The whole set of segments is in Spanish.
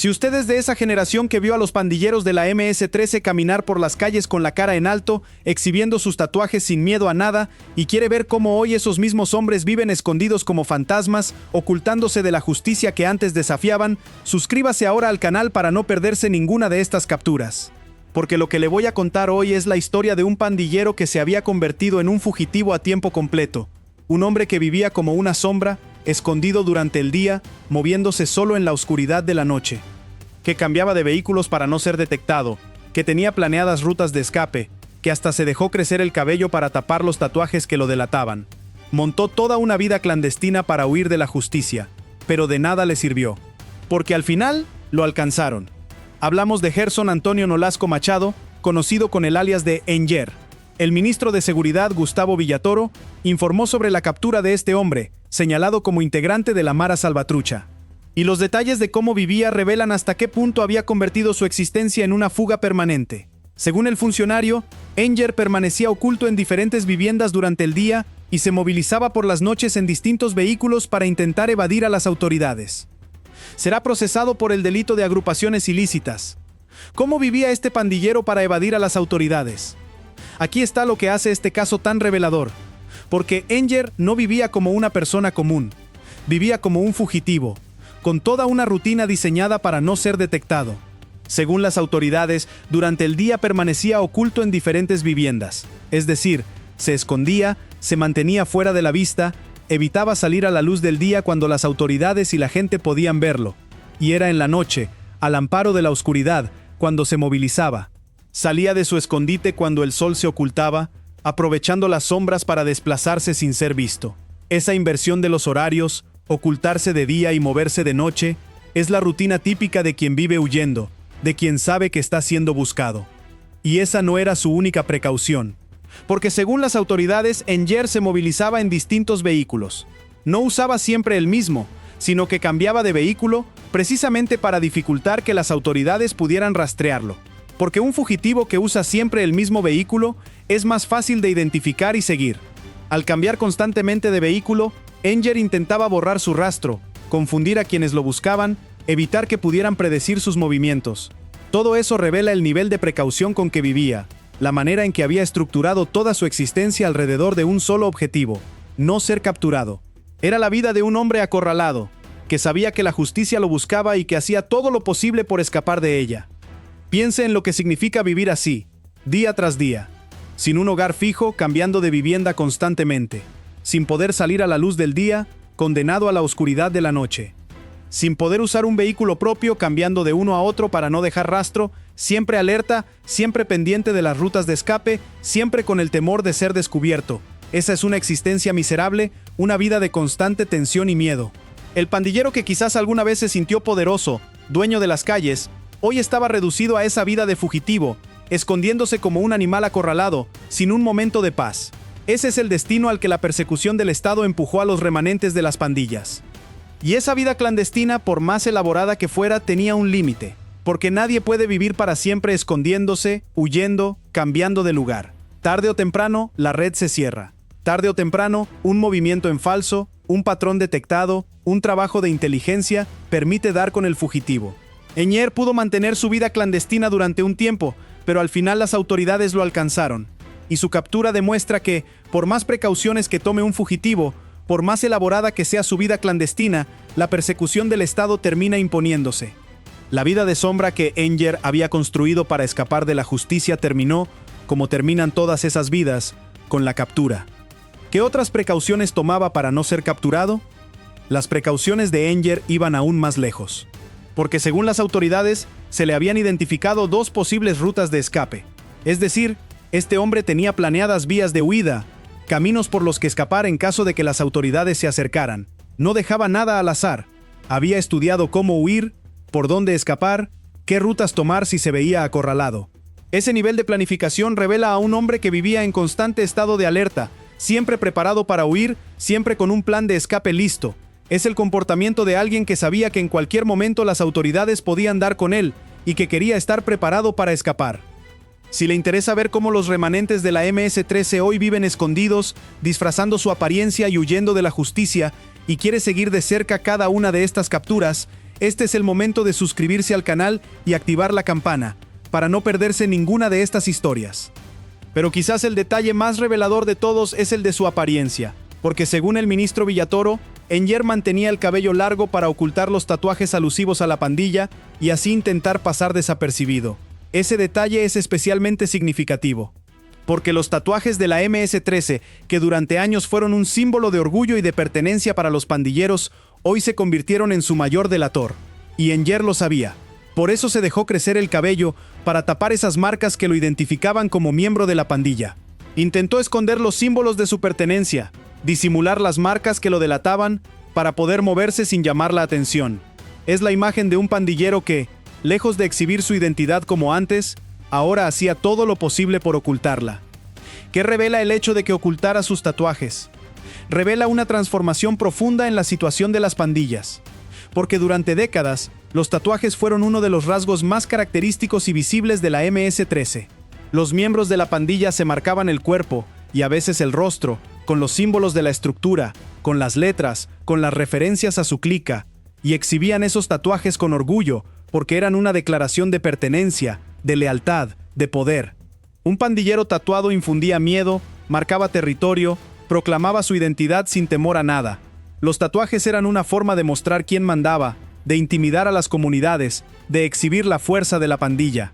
Si usted es de esa generación que vio a los pandilleros de la MS-13 caminar por las calles con la cara en alto, exhibiendo sus tatuajes sin miedo a nada, y quiere ver cómo hoy esos mismos hombres viven escondidos como fantasmas, ocultándose de la justicia que antes desafiaban, suscríbase ahora al canal para no perderse ninguna de estas capturas. Porque lo que le voy a contar hoy es la historia de un pandillero que se había convertido en un fugitivo a tiempo completo. Un hombre que vivía como una sombra, escondido durante el día, moviéndose solo en la oscuridad de la noche. Que cambiaba de vehículos para no ser detectado, que tenía planeadas rutas de escape, que hasta se dejó crecer el cabello para tapar los tatuajes que lo delataban. Montó toda una vida clandestina para huir de la justicia, pero de nada le sirvió. Porque al final, lo alcanzaron. Hablamos de Gerson Antonio Nolasco Machado, conocido con el alias de Enyer. El ministro de Seguridad, Gustavo Villatoro, informó sobre la captura de este hombre, señalado como integrante de la Mara Salvatrucha. Y los detalles de cómo vivía revelan hasta qué punto había convertido su existencia en una fuga permanente. Según el funcionario, Enyer permanecía oculto en diferentes viviendas durante el día y se movilizaba por las noches en distintos vehículos para intentar evadir a las autoridades. Será procesado por el delito de agrupaciones ilícitas. ¿Cómo vivía este pandillero para evadir a las autoridades? Aquí está lo que hace este caso tan revelador. Porque Enyer no vivía como una persona común. Vivía como un fugitivo, con toda una rutina diseñada para no ser detectado. Según las autoridades, durante el día permanecía oculto en diferentes viviendas. Es decir, se escondía, se mantenía fuera de la vista, evitaba salir a la luz del día cuando las autoridades y la gente podían verlo. Y era en la noche, al amparo de la oscuridad, cuando se movilizaba. Salía de su escondite cuando el sol se ocultaba, aprovechando las sombras para desplazarse sin ser visto. Esa inversión de los horarios, ocultarse de día y moverse de noche, es la rutina típica de quien vive huyendo, de quien sabe que está siendo buscado. Y esa no era su única precaución. Porque según las autoridades, Enyer se movilizaba en distintos vehículos. No usaba siempre el mismo, sino que cambiaba de vehículo precisamente para dificultar que las autoridades pudieran rastrearlo. Porque un fugitivo que usa siempre el mismo vehículo es más fácil de identificar y seguir. Al cambiar constantemente de vehículo, Enyer intentaba borrar su rastro, confundir a quienes lo buscaban, evitar que pudieran predecir sus movimientos. Todo eso revela el nivel de precaución con que vivía, la manera en que había estructurado toda su existencia alrededor de un solo objetivo: no ser capturado. Era la vida de un hombre acorralado, que sabía que la justicia lo buscaba y que hacía todo lo posible por escapar de ella. Piense en lo que significa vivir así, día tras día, sin un hogar fijo, cambiando de vivienda constantemente, sin poder salir a la luz del día, condenado a la oscuridad de la noche, sin poder usar un vehículo propio, cambiando de uno a otro para no dejar rastro, siempre alerta, siempre pendiente de las rutas de escape, siempre con el temor de ser descubierto. Esa es una existencia miserable, una vida de constante tensión y miedo. El pandillero que quizás alguna vez se sintió poderoso, dueño de las calles, hoy estaba reducido a esa vida de fugitivo, escondiéndose como un animal acorralado, sin un momento de paz. Ese es el destino al que la persecución del Estado empujó a los remanentes de las pandillas. Y esa vida clandestina, por más elaborada que fuera, tenía un límite, porque nadie puede vivir para siempre escondiéndose, huyendo, cambiando de lugar. Tarde o temprano, la red se cierra. Tarde o temprano, un movimiento en falso, un patrón detectado, un trabajo de inteligencia, permite dar con el fugitivo. Enyer pudo mantener su vida clandestina durante un tiempo, pero al final las autoridades lo alcanzaron. Y su captura demuestra que, por más precauciones que tome un fugitivo, por más elaborada que sea su vida clandestina, la persecución del Estado termina imponiéndose. La vida de sombra que Enyer había construido para escapar de la justicia terminó, como terminan todas esas vidas, con la captura. ¿Qué otras precauciones tomaba para no ser capturado? Las precauciones de Enyer iban aún más lejos. Porque según las autoridades, se le habían identificado dos posibles rutas de escape. Es decir, este hombre tenía planeadas vías de huida, caminos por los que escapar en caso de que las autoridades se acercaran. No dejaba nada al azar. Había estudiado cómo huir, por dónde escapar, qué rutas tomar si se veía acorralado. Ese nivel de planificación revela a un hombre que vivía en constante estado de alerta, siempre preparado para huir, siempre con un plan de escape listo. Es el comportamiento de alguien que sabía que en cualquier momento las autoridades podían dar con él y que quería estar preparado para escapar. Si le interesa ver cómo los remanentes de la MS-13 hoy viven escondidos, disfrazando su apariencia y huyendo de la justicia, y quiere seguir de cerca cada una de estas capturas, este es el momento de suscribirse al canal y activar la campana, para no perderse ninguna de estas historias. Pero quizás el detalle más revelador de todos es el de su apariencia, porque según el ministro Villatoro, Enyer mantenía el cabello largo para ocultar los tatuajes alusivos a la pandilla y así intentar pasar desapercibido. Ese detalle es especialmente significativo, porque los tatuajes de la MS-13, que durante años fueron un símbolo de orgullo y de pertenencia para los pandilleros, hoy se convirtieron en su mayor delator. Y Enyer lo sabía. Por eso se dejó crecer el cabello, para tapar esas marcas que lo identificaban como miembro de la pandilla. Intentó esconder los símbolos de su pertenencia, disimular las marcas que lo delataban, para poder moverse sin llamar la atención. Es la imagen de un pandillero que, lejos de exhibir su identidad como antes, ahora hacía todo lo posible por ocultarla. ¿Qué revela el hecho de que ocultara sus tatuajes? Revela una transformación profunda en la situación de las pandillas. Porque durante décadas, los tatuajes fueron uno de los rasgos más característicos y visibles de la MS-13. Los miembros de la pandilla se marcaban el cuerpo, y a veces el rostro, con los símbolos de la estructura, con las letras, con las referencias a su clica, y exhibían esos tatuajes con orgullo, porque eran una declaración de pertenencia, de lealtad, de poder. Un pandillero tatuado infundía miedo, marcaba territorio, proclamaba su identidad sin temor a nada. Los tatuajes eran una forma de mostrar quién mandaba, de intimidar a las comunidades, de exhibir la fuerza de la pandilla.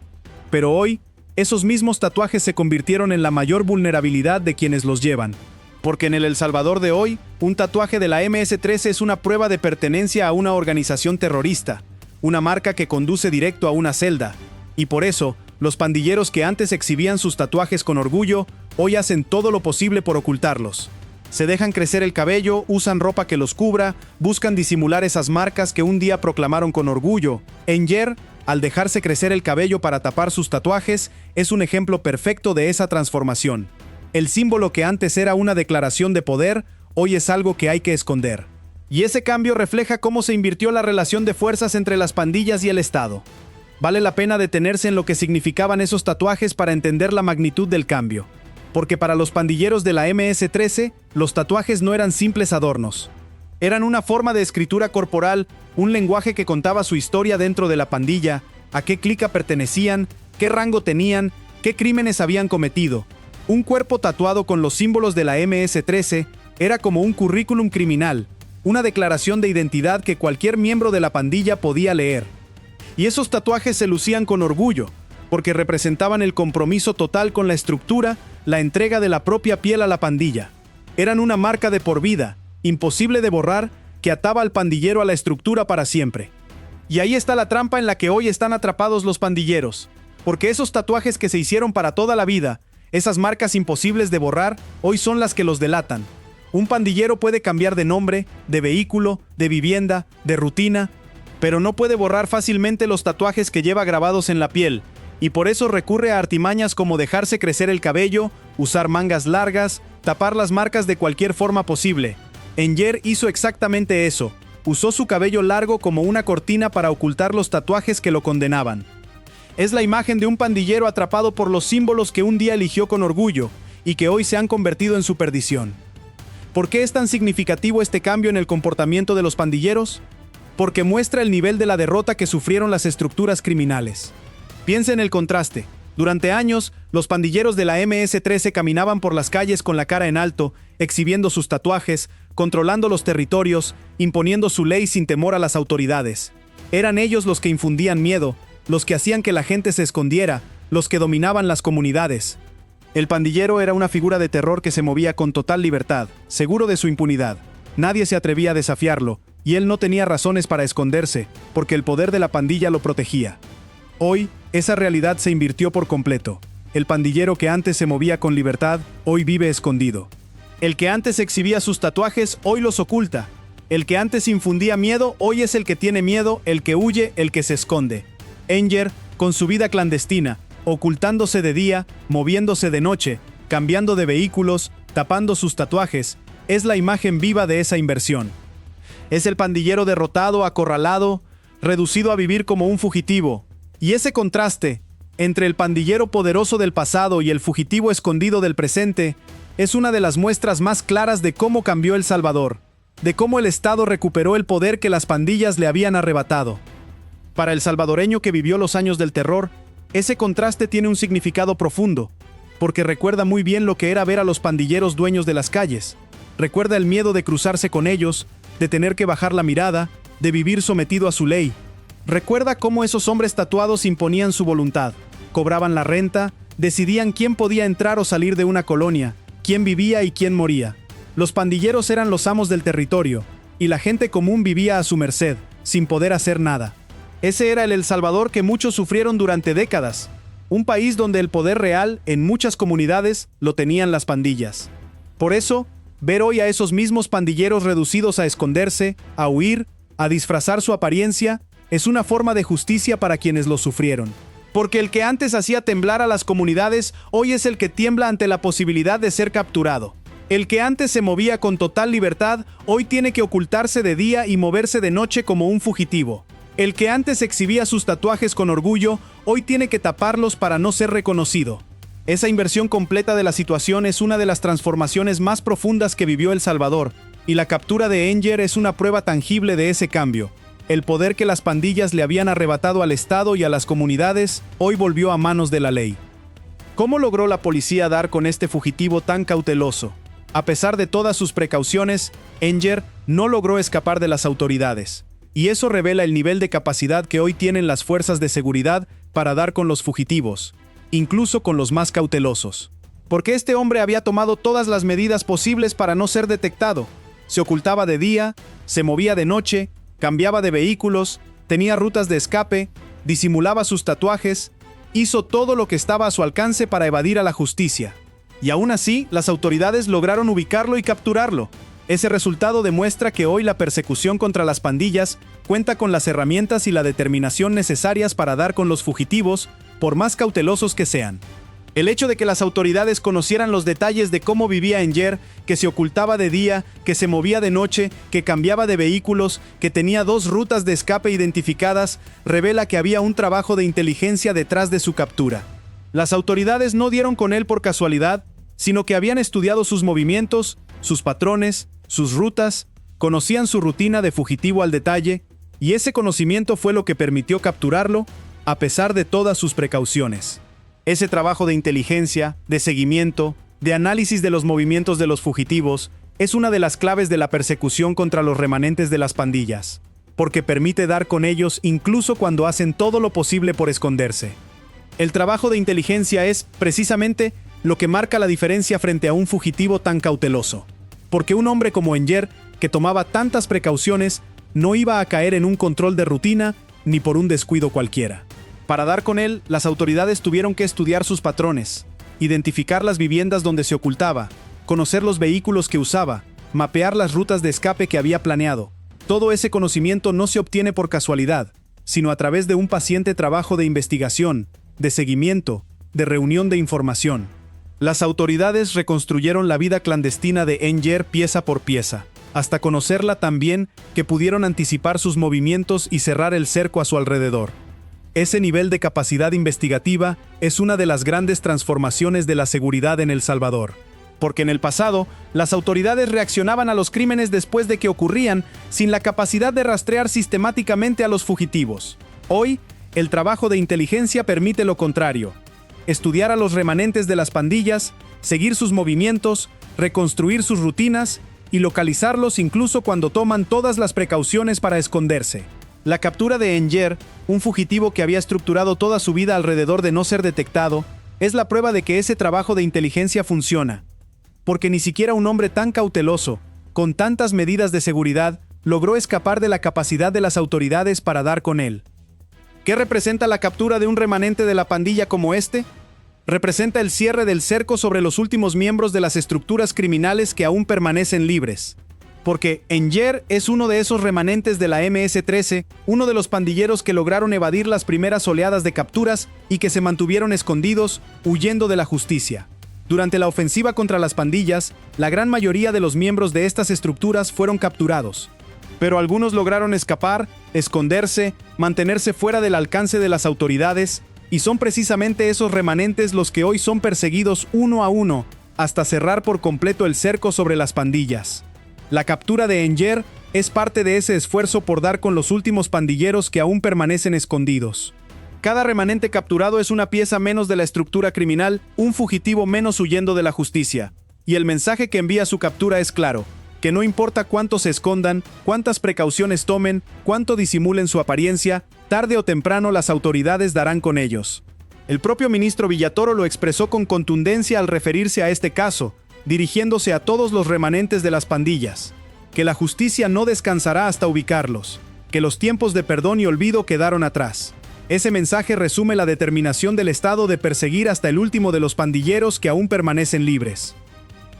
Pero hoy, esos mismos tatuajes se convirtieron en la mayor vulnerabilidad de quienes los llevan. Porque en El Salvador de hoy, un tatuaje de la MS-13 es una prueba de pertenencia a una organización terrorista, una marca que conduce directo a una celda. Y por eso, los pandilleros que antes exhibían sus tatuajes con orgullo, hoy hacen todo lo posible por ocultarlos. Se dejan crecer el cabello, usan ropa que los cubra, buscan disimular esas marcas que un día proclamaron con orgullo. Enyer, al dejarse crecer el cabello para tapar sus tatuajes, es un ejemplo perfecto de esa transformación. El símbolo que antes era una declaración de poder, hoy es algo que hay que esconder. Y ese cambio refleja cómo se invirtió la relación de fuerzas entre las pandillas y el Estado. Vale la pena detenerse en lo que significaban esos tatuajes para entender la magnitud del cambio. Porque para los pandilleros de la MS-13, los tatuajes no eran simples adornos. Eran una forma de escritura corporal, un lenguaje que contaba su historia dentro de la pandilla, a qué clica pertenecían, qué rango tenían, qué crímenes habían cometido. Un cuerpo tatuado con los símbolos de la MS-13 era como un currículum criminal, una declaración de identidad que cualquier miembro de la pandilla podía leer. Y esos tatuajes se lucían con orgullo, porque representaban el compromiso total con la estructura, la entrega de la propia piel a la pandilla. Eran una marca de por vida, imposible de borrar, que ataba al pandillero a la estructura para siempre. Y ahí está la trampa en la que hoy están atrapados los pandilleros, porque esos tatuajes que se hicieron para toda la vida, esas marcas imposibles de borrar, hoy son las que los delatan. Un pandillero puede cambiar de nombre, de vehículo, de vivienda, de rutina, pero no puede borrar fácilmente los tatuajes que lleva grabados en la piel, y por eso recurre a artimañas como dejarse crecer el cabello, usar mangas largas, tapar las marcas de cualquier forma posible. Enyer hizo exactamente eso, usó su cabello largo como una cortina para ocultar los tatuajes que lo condenaban. Es la imagen de un pandillero atrapado por los símbolos que un día eligió con orgullo, y que hoy se han convertido en su perdición. ¿Por qué es tan significativo este cambio en el comportamiento de los pandilleros? Porque muestra el nivel de la derrota que sufrieron las estructuras criminales. Piensa en el contraste. Durante años, los pandilleros de la MS-13 caminaban por las calles con la cara en alto, exhibiendo sus tatuajes, controlando los territorios, imponiendo su ley sin temor a las autoridades. Eran ellos los que infundían miedo, los que hacían que la gente se escondiera, los que dominaban las comunidades. El pandillero era una figura de terror que se movía con total libertad, seguro de su impunidad. Nadie se atrevía a desafiarlo, y él no tenía razones para esconderse, porque el poder de la pandilla lo protegía. Hoy, esa realidad se invirtió por completo. El pandillero que antes se movía con libertad, hoy vive escondido. El que antes exhibía sus tatuajes, hoy los oculta. El que antes infundía miedo, hoy es el que tiene miedo, el que huye, el que se esconde. Enyer, con su vida clandestina, ocultándose de día, moviéndose de noche, cambiando de vehículos, tapando sus tatuajes, es la imagen viva de esa inversión. Es el pandillero derrotado, acorralado, reducido a vivir como un fugitivo. Y ese contraste entre el pandillero poderoso del pasado y el fugitivo escondido del presente es una de las muestras más claras de cómo cambió El Salvador. de cómo el Estado recuperó el poder que las pandillas le habían arrebatado. Para el salvadoreño que vivió los años del terror, ese contraste tiene un significado profundo, porque recuerda muy bien lo que era ver a los pandilleros dueños de las calles. Recuerda el miedo de cruzarse con ellos, de tener que bajar la mirada, de vivir sometido a su ley. Recuerda cómo esos hombres tatuados imponían su voluntad, cobraban la renta, decidían quién podía entrar o salir de una colonia, quién vivía y quién moría. Los pandilleros eran los amos del territorio, y la gente común vivía a su merced, sin poder hacer nada. Ese era el Salvador que muchos sufrieron durante décadas, un país donde el poder real, en muchas comunidades, lo tenían las pandillas. Por eso, ver hoy a esos mismos pandilleros reducidos a esconderse, a huir, a disfrazar su apariencia, es una forma de justicia para quienes lo sufrieron. Porque el que antes hacía temblar a las comunidades, hoy es el que tiembla ante la posibilidad de ser capturado. El que antes se movía con total libertad, hoy tiene que ocultarse de día y moverse de noche como un fugitivo. El que antes exhibía sus tatuajes con orgullo, hoy tiene que taparlos para no ser reconocido. Esa inversión completa de la situación es una de las transformaciones más profundas que vivió El Salvador, y la captura de Enger es una prueba tangible de ese cambio. El poder que las pandillas le habían arrebatado al Estado y a las comunidades, hoy volvió a manos de la ley. ¿Cómo logró la policía dar con este fugitivo tan cauteloso? A pesar de todas sus precauciones, Enger no logró escapar de las autoridades. Y eso revela el nivel de capacidad que hoy tienen las fuerzas de seguridad para dar con los fugitivos, incluso con los más cautelosos. Porque este hombre había tomado todas las medidas posibles para no ser detectado. Se ocultaba de día, se movía de noche, cambiaba de vehículos, tenía rutas de escape, disimulaba sus tatuajes, hizo todo lo que estaba a su alcance para evadir a la justicia. Y aún así, las autoridades lograron ubicarlo y capturarlo. Ese resultado demuestra que hoy la persecución contra las pandillas cuenta con las herramientas y la determinación necesarias para dar con los fugitivos, por más cautelosos que sean. El hecho de que las autoridades conocieran los detalles de cómo vivía Enger, que se ocultaba de día, que se movía de noche, que cambiaba de vehículos, que tenía 2 rutas de escape identificadas, revela que había un trabajo de inteligencia detrás de su captura. Las autoridades no dieron con él por casualidad, sino que habían estudiado sus movimientos, sus patrones, sus rutas, conocían su rutina de fugitivo al detalle, y ese conocimiento fue lo que permitió capturarlo, a pesar de todas sus precauciones. Ese trabajo de inteligencia, de seguimiento, de análisis de los movimientos de los fugitivos, es una de las claves de la persecución contra los remanentes de las pandillas, porque permite dar con ellos incluso cuando hacen todo lo posible por esconderse. El trabajo de inteligencia es, precisamente, lo que marca la diferencia frente a un fugitivo tan cauteloso. Porque un hombre como Enger, que tomaba tantas precauciones, no iba a caer en un control de rutina ni por un descuido cualquiera. Para dar con él, las autoridades tuvieron que estudiar sus patrones, identificar las viviendas donde se ocultaba, conocer los vehículos que usaba, mapear las rutas de escape que había planeado. Todo ese conocimiento no se obtiene por casualidad, sino a través de un paciente trabajo de investigación, de seguimiento, de reunión de información. Las autoridades reconstruyeron la vida clandestina de Enger pieza por pieza, hasta conocerla tan bien que pudieron anticipar sus movimientos y cerrar el cerco a su alrededor. Ese nivel de capacidad investigativa es una de las grandes transformaciones de la seguridad en El Salvador. Porque en el pasado, las autoridades reaccionaban a los crímenes después de que ocurrían, sin la capacidad de rastrear sistemáticamente a los fugitivos. Hoy, el trabajo de inteligencia permite lo contrario: estudiar a los remanentes de las pandillas, seguir sus movimientos, reconstruir sus rutinas y localizarlos incluso cuando toman todas las precauciones para esconderse. La captura de Enger, un fugitivo que había estructurado toda su vida alrededor de no ser detectado, es la prueba de que ese trabajo de inteligencia funciona. Porque ni siquiera un hombre tan cauteloso, con tantas medidas de seguridad, logró escapar de la capacidad de las autoridades para dar con él. ¿Qué representa la captura de un remanente de la pandilla como este? Representa el cierre del cerco sobre los últimos miembros de las estructuras criminales que aún permanecen libres. Porque Enger es uno de esos remanentes de la MS-13, uno de los pandilleros que lograron evadir las primeras oleadas de capturas y que se mantuvieron escondidos, huyendo de la justicia. Durante la ofensiva contra las pandillas, la gran mayoría de los miembros de estas estructuras fueron capturados. Pero algunos lograron escapar, esconderse, mantenerse fuera del alcance de las autoridades, y son precisamente esos remanentes los que hoy son perseguidos uno a uno, hasta cerrar por completo el cerco sobre las pandillas. La captura de Enger es parte de ese esfuerzo por dar con los últimos pandilleros que aún permanecen escondidos. Cada remanente capturado es una pieza menos de la estructura criminal, un fugitivo menos huyendo de la justicia. Y el mensaje que envía su captura es claro, que no importa cuánto se escondan, cuántas precauciones tomen, cuánto disimulen su apariencia, tarde o temprano las autoridades darán con ellos. El propio ministro Villatoro lo expresó con contundencia al referirse a este caso, dirigiéndose a todos los remanentes de las pandillas, que la justicia no descansará hasta ubicarlos, que los tiempos de perdón y olvido quedaron atrás. Ese mensaje resume la determinación del Estado de perseguir hasta el último de los pandilleros que aún permanecen libres.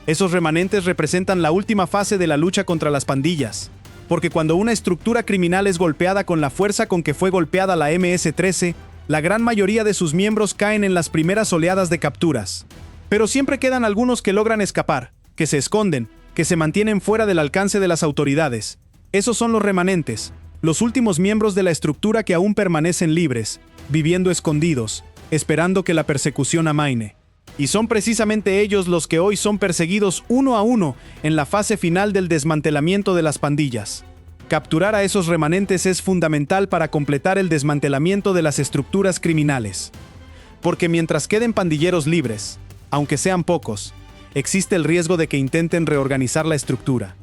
Esos remanentes representan la última fase de la lucha contra las pandillas, porque cuando una estructura criminal es golpeada con la fuerza con que fue golpeada la MS-13, la gran mayoría de sus miembros caen en las primeras oleadas de capturas. Pero siempre quedan algunos que logran escapar, que se esconden, que se mantienen fuera del alcance de las autoridades. Esos son los remanentes, los últimos miembros de la estructura que aún permanecen libres, viviendo escondidos, esperando que la persecución amaine. Y son precisamente ellos los que hoy son perseguidos uno a uno en la fase final del desmantelamiento de las pandillas. Capturar a esos remanentes es fundamental para completar el desmantelamiento de las estructuras criminales. Porque mientras queden pandilleros libres, aunque sean pocos, existe el riesgo de que intenten reorganizar la estructura,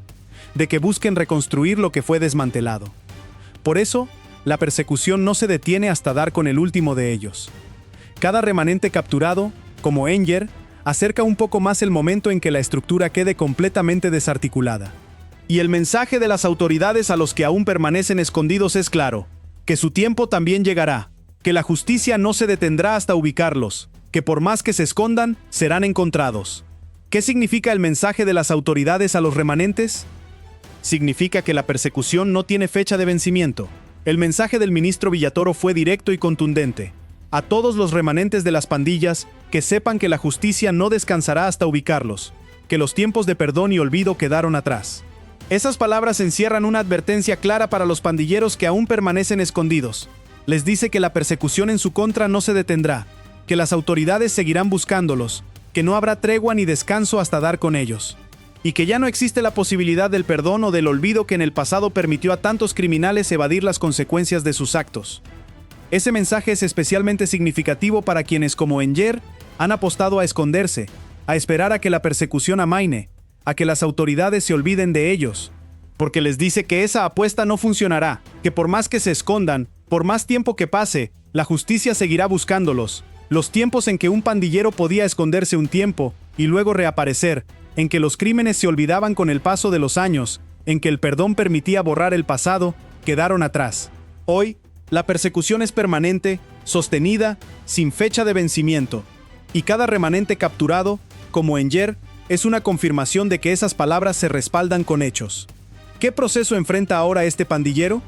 de que busquen reconstruir lo que fue desmantelado. Por eso, la persecución no se detiene hasta dar con el último de ellos. Cada remanente capturado, como Enger, acerca un poco más el momento en que la estructura quede completamente desarticulada. Y el mensaje de las autoridades a los que aún permanecen escondidos es claro, que su tiempo también llegará, que la justicia no se detendrá hasta ubicarlos, que por más que se escondan, serán encontrados. ¿Qué significa el mensaje de las autoridades a los remanentes? Significa que la persecución no tiene fecha de vencimiento. El mensaje del ministro Villatoro fue directo y contundente. A todos los remanentes de las pandillas, que sepan que la justicia no descansará hasta ubicarlos, que los tiempos de perdón y olvido quedaron atrás. Esas palabras encierran una advertencia clara para los pandilleros que aún permanecen escondidos. Les dice que la persecución en su contra no se detendrá, que las autoridades seguirán buscándolos, que no habrá tregua ni descanso hasta dar con ellos, y que ya no existe la posibilidad del perdón o del olvido que en el pasado permitió a tantos criminales evadir las consecuencias de sus actos. Ese mensaje es especialmente significativo para quienes, como Enger, han apostado a esconderse, a esperar a que la persecución amaine, a que las autoridades se olviden de ellos, porque les dice que esa apuesta no funcionará, que por más que se escondan, por más tiempo que pase, la justicia seguirá buscándolos. Los tiempos en que un pandillero podía esconderse un tiempo y luego reaparecer, en que los crímenes se olvidaban con el paso de los años, en que el perdón permitía borrar el pasado, quedaron atrás. Hoy, la persecución es permanente, sostenida, sin fecha de vencimiento, y cada remanente capturado, como Enger, es una confirmación de que esas palabras se respaldan con hechos. ¿Qué proceso enfrenta ahora este pandillero?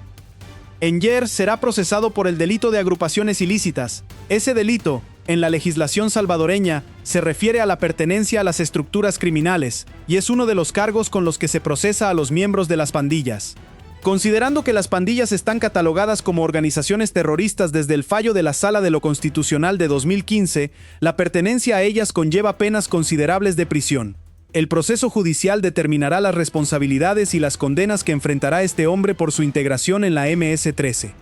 Enger será procesado por el delito de agrupaciones ilícitas. Ese delito, en la legislación salvadoreña, se refiere a la pertenencia a las estructuras criminales, y es uno de los cargos con los que se procesa a los miembros de las pandillas. Considerando que las pandillas están catalogadas como organizaciones terroristas desde el fallo de la Sala de lo Constitucional de 2015, la pertenencia a ellas conlleva penas considerables de prisión. El proceso judicial determinará las responsabilidades y las condenas que enfrentará este hombre por su integración en la MS-13.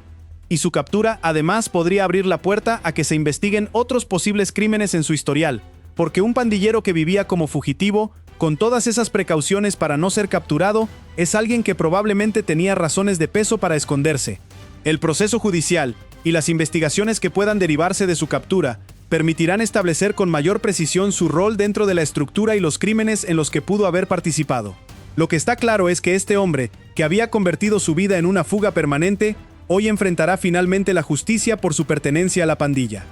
Y su captura, además, podría abrir la puerta a que se investiguen otros posibles crímenes en su historial, porque un pandillero que vivía como fugitivo, con todas esas precauciones para no ser capturado, es alguien que probablemente tenía razones de peso para esconderse. El proceso judicial y las investigaciones que puedan derivarse de su captura permitirán establecer con mayor precisión su rol dentro de la estructura y los crímenes en los que pudo haber participado. Lo que está claro es que este hombre, que había convertido su vida en una fuga permanente, hoy enfrentará finalmente la justicia por su pertenencia a la pandilla.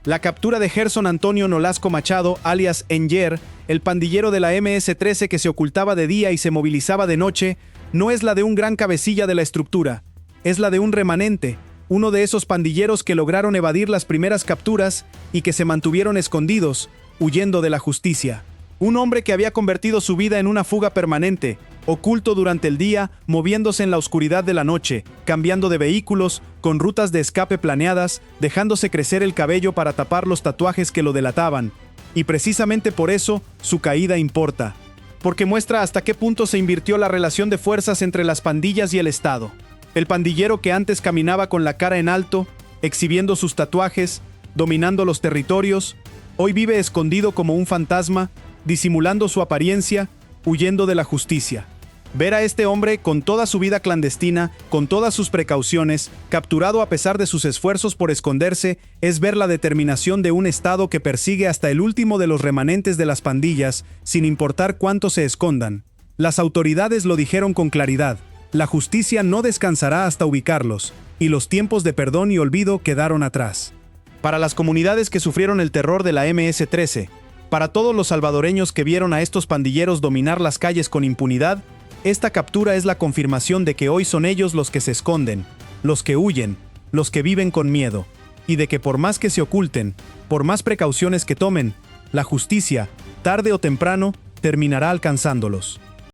La captura de Gerson Antonio Nolasco Machado, alias Enger, el pandillero de la MS-13 que se ocultaba de día y se movilizaba de noche, no es la de un gran cabecilla de la estructura, es la de un remanente, uno de esos pandilleros que lograron evadir las primeras capturas y que se mantuvieron escondidos, huyendo de la justicia. Un hombre que había convertido su vida en una fuga permanente, oculto durante el día, moviéndose en la oscuridad de la noche, cambiando de vehículos, con rutas de escape planeadas, dejándose crecer el cabello para tapar los tatuajes que lo delataban. Y precisamente por eso, su caída importa. porque muestra hasta qué punto se invirtió la relación de fuerzas entre las pandillas y el Estado. El pandillero que antes caminaba con la cara en alto, exhibiendo sus tatuajes, dominando los territorios, hoy vive escondido como un fantasma, disimulando su apariencia, huyendo de la justicia. Ver a este hombre con toda su vida clandestina, con todas sus precauciones, capturado a pesar de sus esfuerzos por esconderse, es ver la determinación de un Estado que persigue hasta el último de los remanentes de las pandillas, sin importar cuánto se escondan. Las autoridades lo dijeron con claridad: la justicia no descansará hasta ubicarlos, y los tiempos de perdón y olvido quedaron atrás. Para las comunidades que sufrieron el terror de la MS-13, para todos los salvadoreños que vieron a estos pandilleros dominar las calles con impunidad, esta captura es la confirmación de que hoy son ellos los que se esconden, los que huyen, los que viven con miedo, y de que por más que se oculten, por más precauciones que tomen, la justicia, tarde o temprano, terminará alcanzándolos.